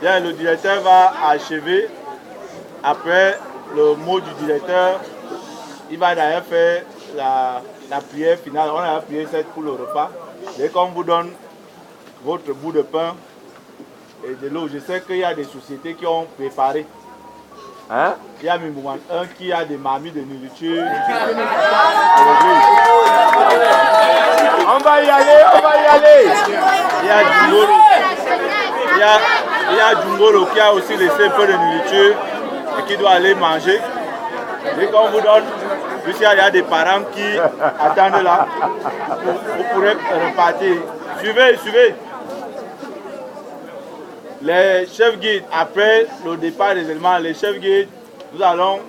Bien, le directeur va achever. Après le mot du directeur, il va d'ailleurs faire la prière finale. On a prié pour le repas. Dès qu'on vous donne votre bout de pain et de l'eau, je sais qu'il y a des sociétés qui ont préparé. Hein? Il y a même un qui a des marmites de nourriture. On va y aller, on va y aller. Il y a Djungolo. Il y a Djungolo qui a aussi laissé un peu de nourriture et qui doit aller manger. Dès qu'on vous donne, puisqu'il y a des parents qui attendent là, vous pourrez repartir. Suivez, suivez. Les chefs guides, après le départ des éléments, les chefs guides, nous allons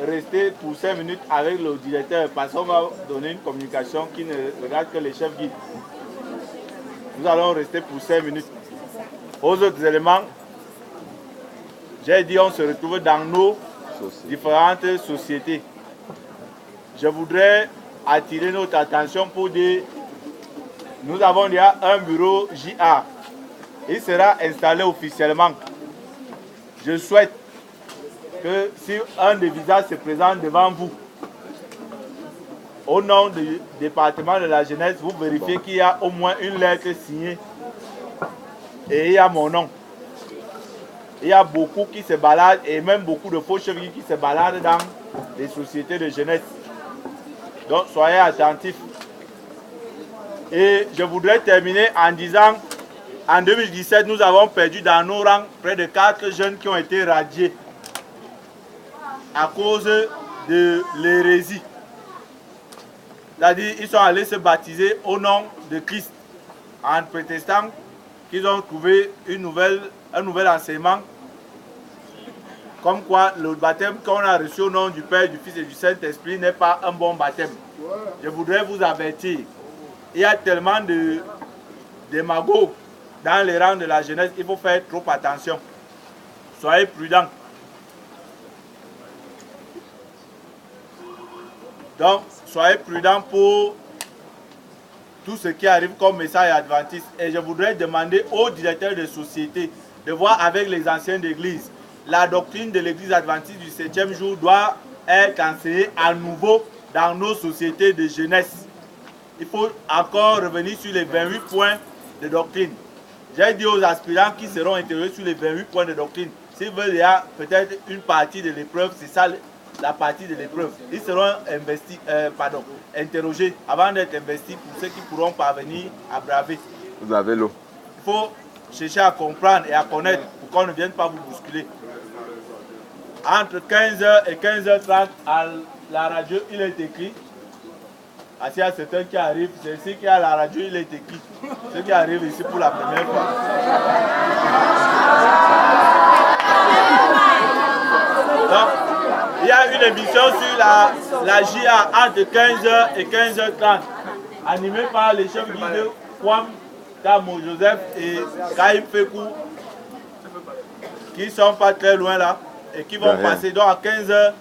rester pour 5 minutes avec le directeur parce qu'on va donner une communication qui ne regarde que les chefs guides. Nous allons rester pour 5 minutes. Aux autres éléments, j'ai dit on se retrouve dans nos différentes sociétés. Je voudrais attirer notre attention pour dire, nous avons déjà un bureau JA. Il sera installé officiellement. Je souhaite que si un des visages se présente devant vous, au nom du département de la jeunesse, vous vérifiez qu'il y a au moins une lettre signée et il y a mon nom. Il y a beaucoup qui se baladent et même beaucoup de faux chevaliers qui se baladent dans les sociétés de jeunesse. Donc soyez attentifs. Et je voudrais terminer en disant, en 2017, nous avons perdu dans nos rangs près de 4 jeunes qui ont été radiés à cause de l'hérésie. C'est-à-dire qu'ils sont allés se baptiser au nom de Christ en prétextant qu'ils ont trouvé un nouvel enseignement comme quoi le baptême qu'on a reçu au nom du Père, du Fils et du Saint-Esprit n'est pas un bon baptême. Je voudrais vous avertir, il y a tellement de démagogues dans les rangs de la jeunesse, il faut faire trop attention. Soyez prudents. Donc, soyez prudents pour tout ce qui arrive comme message adventiste. Et je voudrais demander aux directeurs de société de voir avec les anciens d'église. La doctrine de l'église adventiste du 7e jour doit être enseignée à nouveau dans nos sociétés de jeunesse. Il faut encore revenir sur les 28 points de doctrine. J'ai dit aux aspirants qui seront interrogés sur les 28 points de doctrine, s'ils veulent, il y a peut-être une partie de l'épreuve, c'est ça la partie de l'épreuve. Ils seront interrogés avant d'être investis pour ceux qui pourront parvenir à braver. Vous avez l'eau. Il faut chercher à comprendre et à connaître pour qu'on ne vienne pas vous bousculer. Entre 15h et 15h30 à la radio, il est écrit. S'il y a certains qui arrivent, c'est ici qu'il y a la radio, il est écrit. Ceux qui arrivent ici pour la première fois. Donc, il y a une émission sur la JA entre 15h et 15h30, animée par les chefs guides Kwam, Kamo Joseph et Kaïm Fekou, qui ne sont pas très loin là et qui vont passer. Donc à 15h,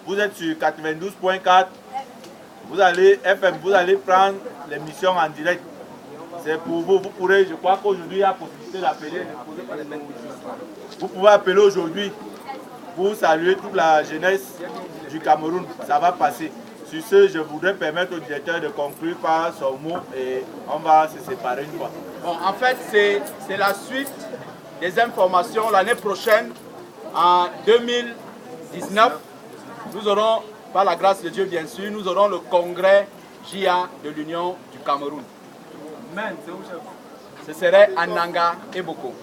vous êtes sur 92.4, vous allez prendre l'émission en direct. C'est pour vous, vous pourrez, je crois qu'aujourd'hui il y a possibilité d'appeler. Vous pouvez appeler aujourd'hui pour saluer toute la jeunesse du Cameroun. Ça va passer. Sur ce, je voudrais permettre au directeur de conclure par son mot et on va se séparer une fois. Bon, en fait, c'est la suite des informations. L'année prochaine, en 2019, nous aurons, par la grâce de Dieu bien sûr, nous aurons le congrès JA de l'Union du Cameroun. Amen. Ce serait à Nanga et Boko.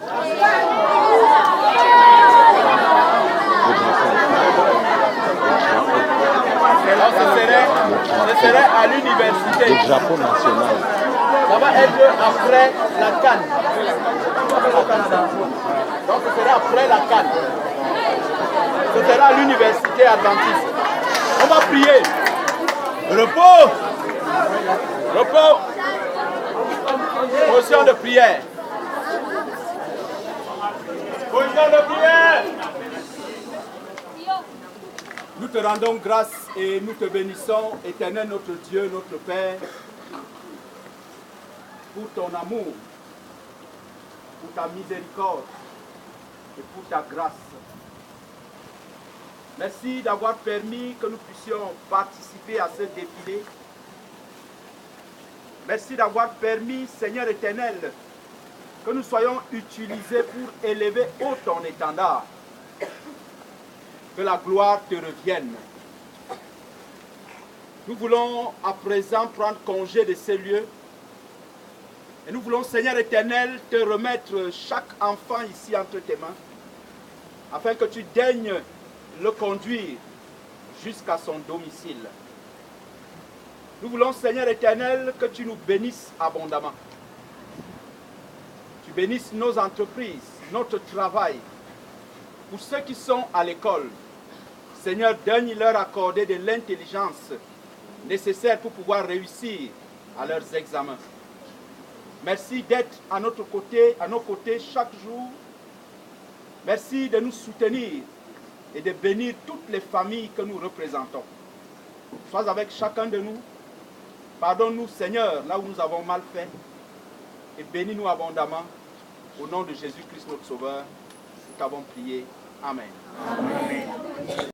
Alors, ce serait à l'université. Le drapeau national. Ça va être après la Cannes. Donc ce sera après la Cannes. Ce sera à l'université adventiste. On va prier. Repos. Repos. Position de prière. Position de prière. Nous te rendons grâce et nous te bénissons, éternel notre Dieu, notre Père, pour ton amour, pour ta miséricorde, et pour ta grâce. Merci d'avoir permis que nous puissions participer à ce défilé. Merci d'avoir permis, Seigneur éternel, que nous soyons utilisés pour élever haut ton étendard. Que la gloire te revienne. Nous voulons à présent prendre congé de ces lieux. Et nous voulons, Seigneur éternel, te remettre chaque enfant ici entre tes mains, afin que tu daignes le conduire jusqu'à son domicile. Nous voulons, Seigneur éternel, que tu nous bénisses abondamment. Tu bénisses nos entreprises, notre travail. Pour ceux qui sont à l'école, Seigneur, daigne leur accorder de l'intelligence nécessaire pour pouvoir réussir à leurs examens. Merci d'être à notre côté, à nos côtés chaque jour. Merci de nous soutenir et de bénir toutes les familles que nous représentons. Sois avec chacun de nous. Pardonne-nous, Seigneur, là où nous avons mal fait. Et bénis-nous abondamment. Au nom de Jésus-Christ, notre Sauveur, nous t'avons prié. Amen. Amen.